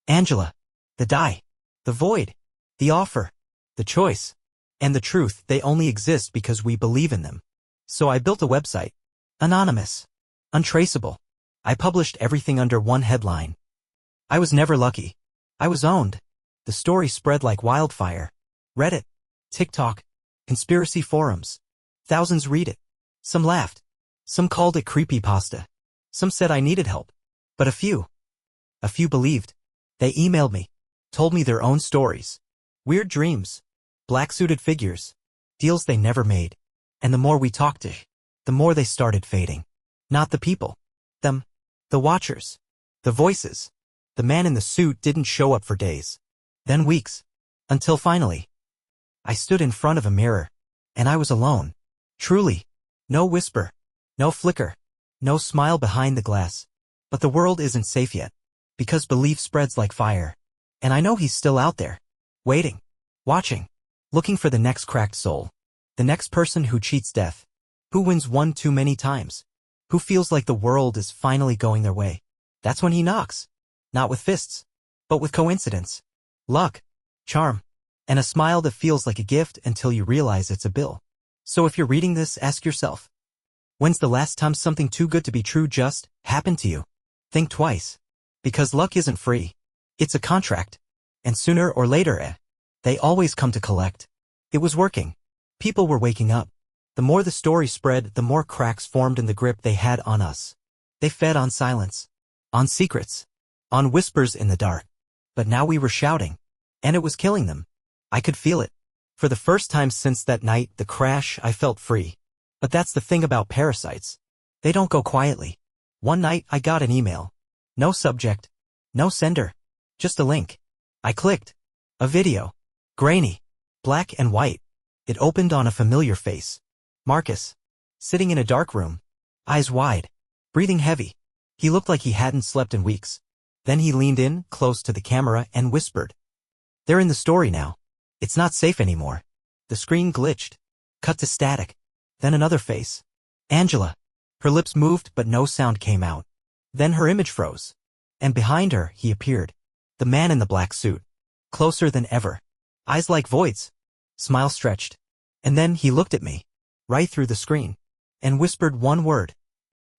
Angela. The die. The void. The offer. The choice. And the truth: they only exist because we believe in them. So I built a website. Anonymous. Untraceable. I published everything under one headline. I was never lucky. I was owned. The story spread like wildfire. Reddit. TikTok. Conspiracy forums. Thousands read it. Some laughed. Some called it creepypasta. Some said I needed help. But a few believed. They emailed me. Told me their own stories. Weird dreams. Black-suited figures. Deals they never made. And the more we talked, the more they started fading. Not the people. Them. The watchers. The voices. The man in the suit didn't show up for days. Then weeks. Until finally, I stood in front of a mirror. And I was alone. Truly. No whisper. No flicker. No smile behind the glass. But the world isn't safe yet. Because belief spreads like fire. And I know he's still out there. Waiting. Watching. Looking for the next cracked soul. The next person who cheats death. Who wins one too many times. Who feels like the world is finally going their way. That's when he knocks. Not with fists. But with coincidence. Luck. Charm. And a smile that feels like a gift until you realize it's a bill. So if you're reading this, ask yourself. When's the last time something too good to be true just happened to you? Think twice. Because luck isn't free. It's a contract. And sooner or later, they always come to collect. It was working. People were waking up. The more the story spread, the more cracks formed in the grip they had on us. They fed on silence. On secrets. On whispers in the dark. But now we were shouting. And it was killing them. I could feel it. For the first time since that night, the crash, I felt free. But that's the thing about parasites. They don't go quietly. One night, I got an email. No subject. No sender. Just a link. I clicked. A video. Grainy. Black and white. It opened on a familiar face. Marcus. Sitting in a dark room. Eyes wide. Breathing heavy. He looked like he hadn't slept in weeks. Then he leaned in, close to the camera, and whispered. They're in the story now. It's not safe anymore. The screen glitched. Cut to static. Then another face. Angela. Her lips moved but no sound came out. Then her image froze. And behind her, he appeared. The man in the black suit. Closer than ever. Eyes like voids. Smile stretched. And then he looked at me. Right through the screen. And whispered one word.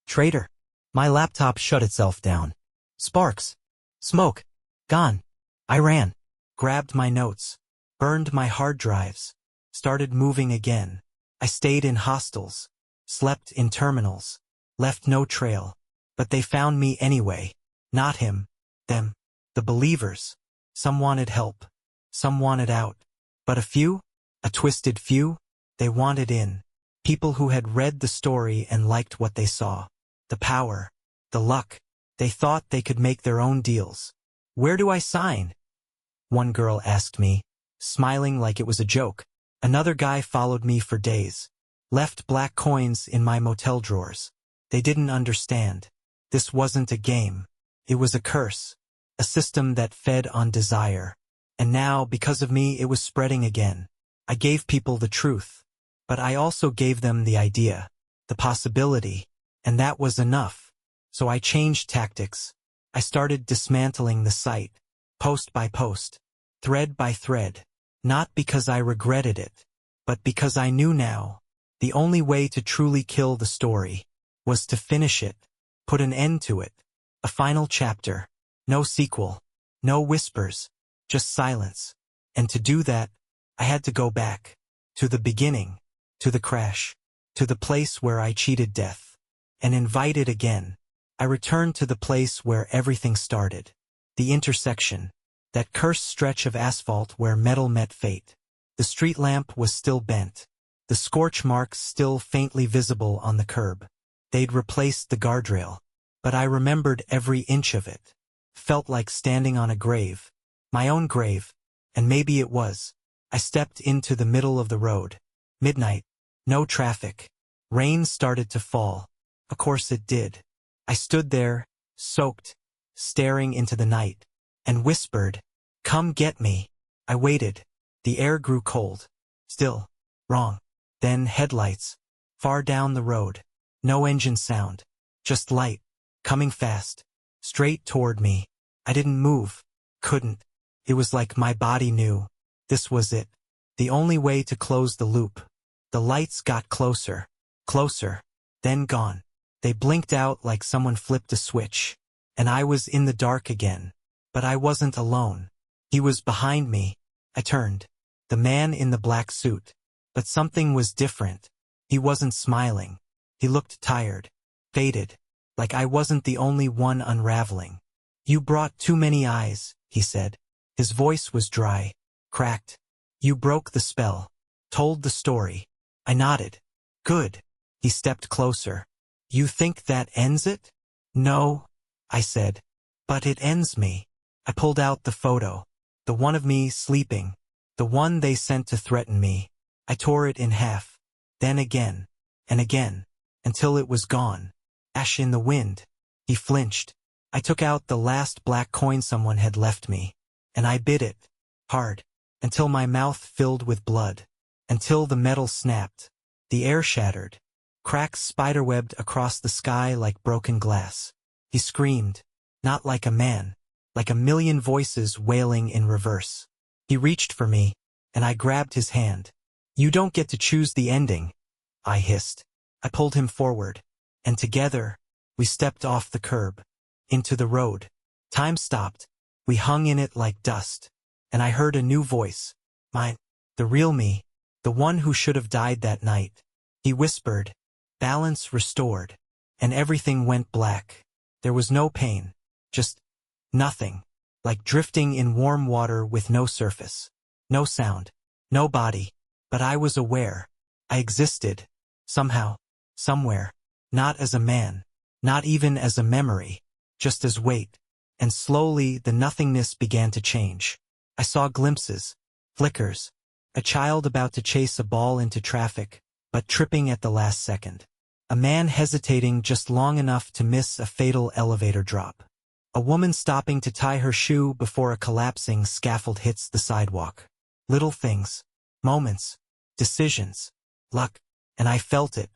Traitor. My laptop shut itself down. Sparks. Smoke. Gone. I ran. Grabbed my notes. Burned my hard drives. Started moving again. I stayed in hostels. Slept in terminals. Left no trail. But they found me anyway. Not him. Them. The believers. Some wanted help. Some wanted out. But a few? A twisted few? They wanted in. People who had read the story and liked what they saw. The power. The luck. They thought they could make their own deals. Where do I sign? One girl asked me, smiling like it was a joke. Another guy followed me for days. Left black coins in my motel drawers. They didn't understand. This wasn't a game. It was a curse. A system that fed on desire. And now, because of me, it was spreading again. I gave people the truth. But I also gave them the idea. The possibility. And that was enough. So I changed tactics. I started dismantling the site. Post by post. Thread by thread. Not because I regretted it. But because I knew now. The only way to truly kill the story. Was to finish it. Put an end to it. A final chapter. No sequel. No whispers. Just silence. And to do that, I had to go back. To the beginning. To the crash. To the place where I cheated death. And invite it again. I returned to the place where everything started. The intersection. That cursed stretch of asphalt where metal met fate. The street lamp was still bent. The scorch marks still faintly visible on the curb. They'd replaced the guardrail. But I remembered every inch of it. Felt like standing on a grave. My own grave. And maybe it was. I stepped into the middle of the road. Midnight. No traffic. Rain started to fall. Of course it did. I stood there, soaked, staring into the night, and whispered, "Come get me." I waited. The air grew cold. Still. Wrong. Then headlights. Far down the road. No engine sound. Just light. Coming fast. Straight toward me. I didn't move. Couldn't. It was like my body knew. This was it. The only way to close the loop. The lights got closer. Closer. Then gone. They blinked out like someone flipped a switch. And I was in the dark again. But I wasn't alone. He was behind me. I turned. The man in the black suit. But something was different. He wasn't smiling. He looked tired. Faded. Like I wasn't the only one unraveling. "You brought too many eyes," he said. His voice was dry. Cracked. "You broke the spell. Told the story." I nodded. "Good." He stepped closer. "You think that ends it?" "No," I said. "But it ends me." I pulled out the photo. The one of me sleeping. The one they sent to threaten me. I tore it in half. Then again. And again. Until it was gone. Ash in the wind. He flinched. I took out the last black coin someone had left me. And I bit it. Hard. Until my mouth filled with blood. Until the metal snapped. The air shattered. Cracks spiderwebbed across the sky like broken glass. He screamed. Not like a man. Like a million voices wailing in reverse. He reached for me, and I grabbed his hand. "You don't get to choose the ending," I hissed. I pulled him forward, and together, we stepped off the curb. Into the road. Time stopped. We hung in it like dust. And I heard a new voice. Mine. The real me. The one who should have died that night. He whispered. Balance restored. And everything went black. There was no pain. Just nothing. Like drifting in warm water with no surface. No sound. No body. But I was aware. I existed. Somehow. Somewhere. Not as a man. Not even as a memory. Just as weight. And slowly the nothingness began to change. I saw glimpses. Flickers. A child about to chase a ball into traffic, but tripping at the last second. A man hesitating just long enough to miss a fatal elevator drop. A woman stopping to tie her shoe before a collapsing scaffold hits the sidewalk. Little things. Moments. Decisions. Luck. And I felt it.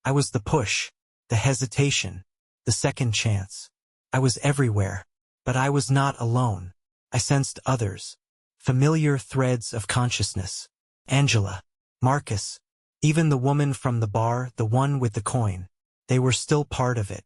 I was the push. The hesitation. The second chance. I was everywhere. But I was not alone. I sensed others. Familiar threads of consciousness. Angela. Marcus. Even the woman from the bar, the one with the coin. They were still part of it.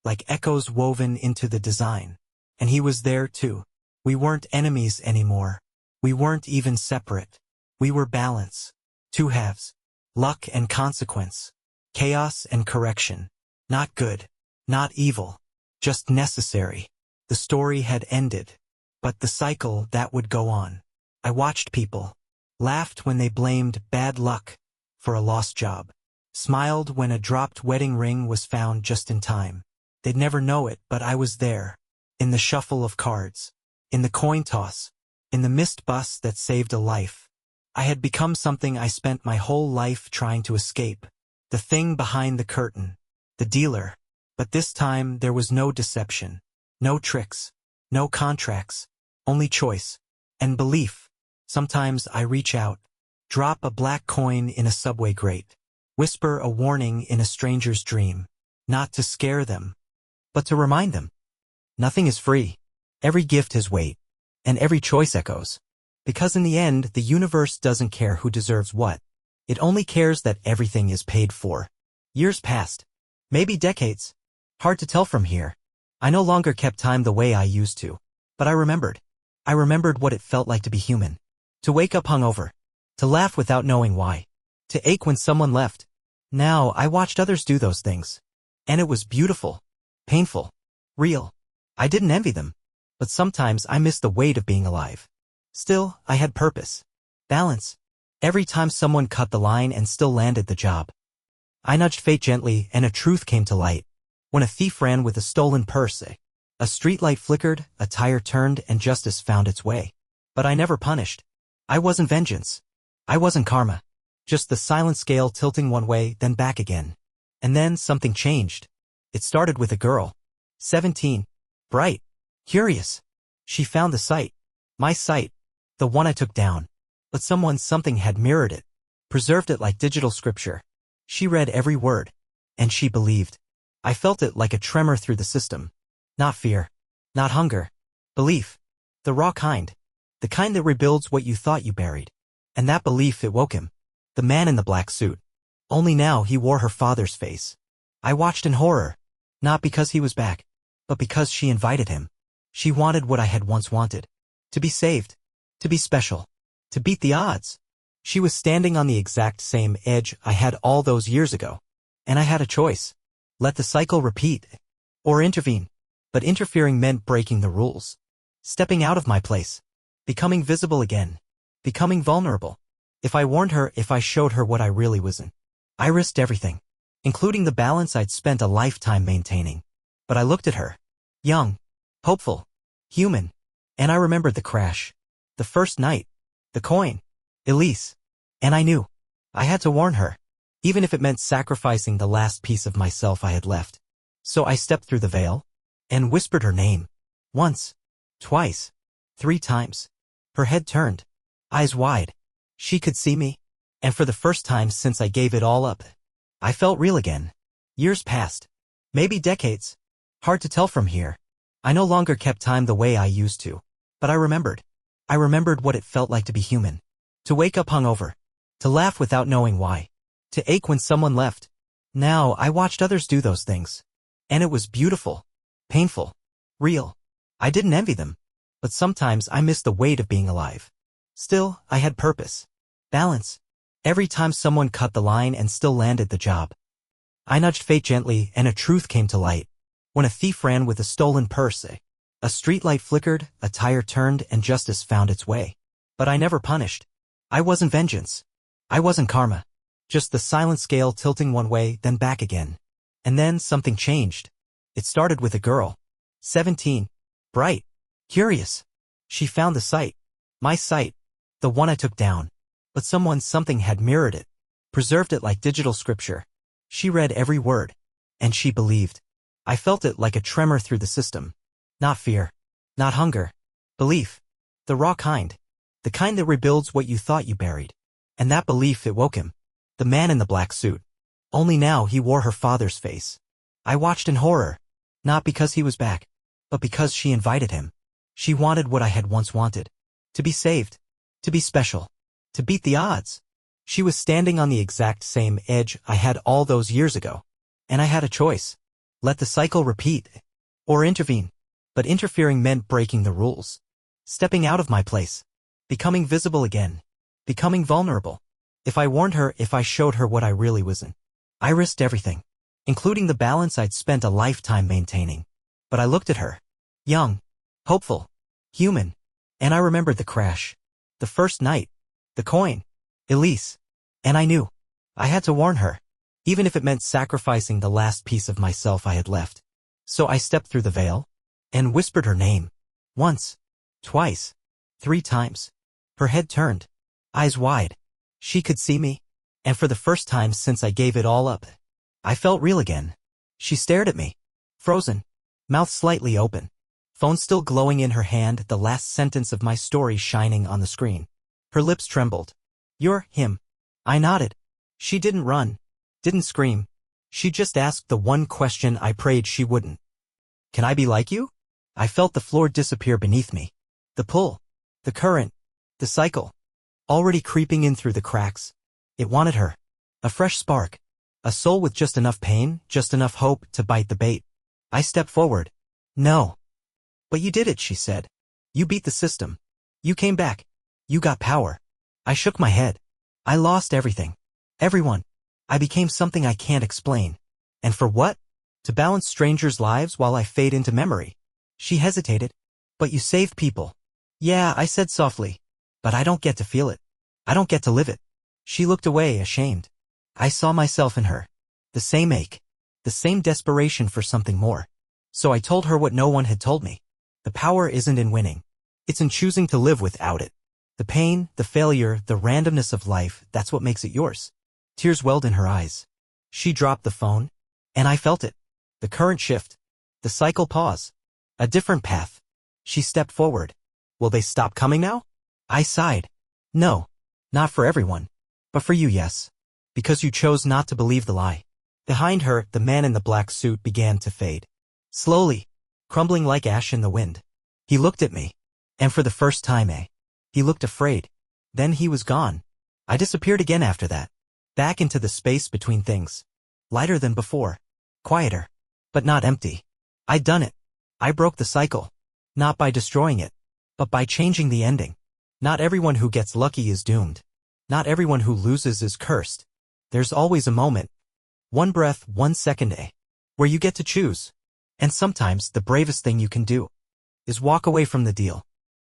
Like echoes woven into the design. And he was there too. We weren't enemies anymore. We weren't even separate. We were balance. Two halves. Luck and consequence. Chaos and correction. Not good. Not evil. Just necessary. The story had ended. But the cycle, that would go on. I watched people. Laughed when they blamed bad luck for a lost job. Smiled when a dropped wedding ring was found just in time. They'd never know it, but I was there. In the shuffle of cards. In the coin toss. In the missed bus that saved a life. I had become something I spent my whole life trying to escape. The thing behind the curtain. The dealer. But this time there was no deception. No tricks. No contracts. Only choice. And belief. Sometimes I reach out. Drop a black coin in a subway grate. Whisper a warning in a stranger's dream. Not to scare them, but to remind them. Nothing is free. Every gift has weight. And every choice echoes. Because in the end, the universe doesn't care who deserves what. It only cares that everything is paid for. Years passed. Maybe decades. Hard to tell from here. I no longer kept time the way I used to. But I remembered. I remembered what it felt like to be human. To wake up hungover. To laugh without knowing why. To ache when someone left. Now I watched others do those things. And it was beautiful. Painful. Real. I didn't envy them. But sometimes I missed the weight of being alive. Still, I had purpose. Balance. Every time someone cut the line and still landed the job. I nudged fate gently and a truth came to light. When a thief ran with a stolen purse, a streetlight flickered, a tire turned, and justice found its way. But I never punished. I wasn't vengeance. I wasn't karma. Just the silent scale tilting one way, then back again. And then something changed. It started with a girl. 17. Bright. Curious. She found the site. My site. The one I took down. But something had mirrored it. Preserved it like digital scripture. She read every word. And she believed. I felt it like a tremor through the system. Not fear. Not hunger. Belief. The raw kind. The kind that rebuilds what you thought you buried. And that belief, it woke him. The man in the black suit. Only now he wore her father's face. I watched in horror. Not because he was back. But because she invited him. She wanted what I had once wanted. To be saved. To be special. To beat the odds. She was standing on the exact same edge I had all those years ago. And I had a choice. Let the cycle repeat. Or intervene. But interfering meant breaking the rules. Stepping out of my place. Becoming visible again. Becoming vulnerable. If I warned her, if I showed her what I really wasn't. I risked everything. Including the balance I'd spent a lifetime maintaining. But I looked at her. Young. Hopeful. Human. And I remembered the crash. The first night. The coin. Elise. And I knew. I had to warn her. Even if it meant sacrificing the last piece of myself I had left. So I stepped through the veil. And whispered her name. Once. Twice. 3 times. Her head turned. Eyes wide. She could see me. And for the first time since I gave it all up, I felt real again. Years passed. Maybe decades. Hard to tell from here. I no longer kept time the way I used to. But I remembered. I remembered what it felt like to be human. To wake up hungover. To laugh without knowing why. To ache when someone left. Now I watched others do those things. And it was beautiful. Painful. Real. I didn't envy them. But sometimes I missed the weight of being alive. Still, I had purpose. Balance. Every time someone cut the line and still landed the job. I nudged fate gently and a truth came to light. When a thief ran with a stolen purse, a streetlight flickered, a tire turned, and justice found its way. But I never punished. I wasn't vengeance. I wasn't karma. Just the silent scale tilting one way, then back again. And then something changed. It started with a girl. 17. Bright. Curious. She found the site. My site. The one I took down. But something had mirrored it. Preserved it like digital scripture. She read every word. And she believed. I felt it like a tremor through the system. Not fear. Not hunger. Belief. The raw kind. The kind that rebuilds what you thought you buried. And that belief, it woke him. The man in the black suit. Only now he wore her father's face. I watched in horror. Not because he was back. But because she invited him. She wanted what I had once wanted. To be saved. To be special. To beat the odds. She was standing on the exact same edge I had all those years ago. And I had a choice. Let the cycle repeat. Or intervene. But interfering meant breaking the rules. Stepping out of my place. Becoming visible again. Becoming vulnerable. If I warned her, if I showed her what I really wasn't. I risked everything. Including the balance I'd spent a lifetime maintaining. But I looked at her. Young. Hopeful. Human. And I remembered the crash. The first night. The coin. Elise. And I knew. I had to warn her. Even if it meant sacrificing the last piece of myself I had left. So I stepped through the veil. And whispered her name. Once. Twice. 3 times. Her head turned. Eyes wide. She could see me. And for the first time since I gave it all up, I felt real again. She stared at me. Frozen. Mouth slightly open. Phone still glowing in her hand, the last sentence of my story shining on the screen. Her lips trembled. You're him. I nodded. She didn't run. Didn't scream. She just asked the one question I prayed she wouldn't. Can I be like you? I felt the floor disappear beneath me. The pull. The current. The cycle. Already creeping in through the cracks. It wanted her. A fresh spark. A soul with just enough pain, just enough hope to bite the bait. I stepped forward. No. But you did it, she said. You beat the system. You came back. You got power. I shook my head. I lost everything. Everyone. I became something I can't explain. And for what? To balance strangers' lives while I fade into memory. She hesitated. But you saved people. Yeah, I said softly. But I don't get to feel it. I don't get to live it. She looked away, ashamed. I saw myself in her. The same ache. The same desperation for something more. So I told her what no one had told me. The power isn't in winning. It's in choosing to live without it. The pain, the failure, the randomness of life, that's what makes it yours. Tears welled in her eyes. She dropped the phone, and I felt it. The current shift. The cycle pause. A different path. She stepped forward. Will they stop coming now? I sighed. No. Not for everyone. But for you, yes. Because you chose not to believe the lie. Behind her, the man in the black suit began to fade. Slowly. Crumbling like ash in the wind. He looked at me. And for the first time, he looked afraid. Then he was gone. I disappeared again after that. Back into the space between things. Lighter than before. Quieter. But not empty. I'd done it. I broke the cycle. Not by destroying it. But by changing the ending. Not everyone who gets lucky is doomed. Not everyone who loses is cursed. There's always a moment. One breath, 1 second, where you get to choose. And sometimes the bravest thing you can do is walk away from the deal.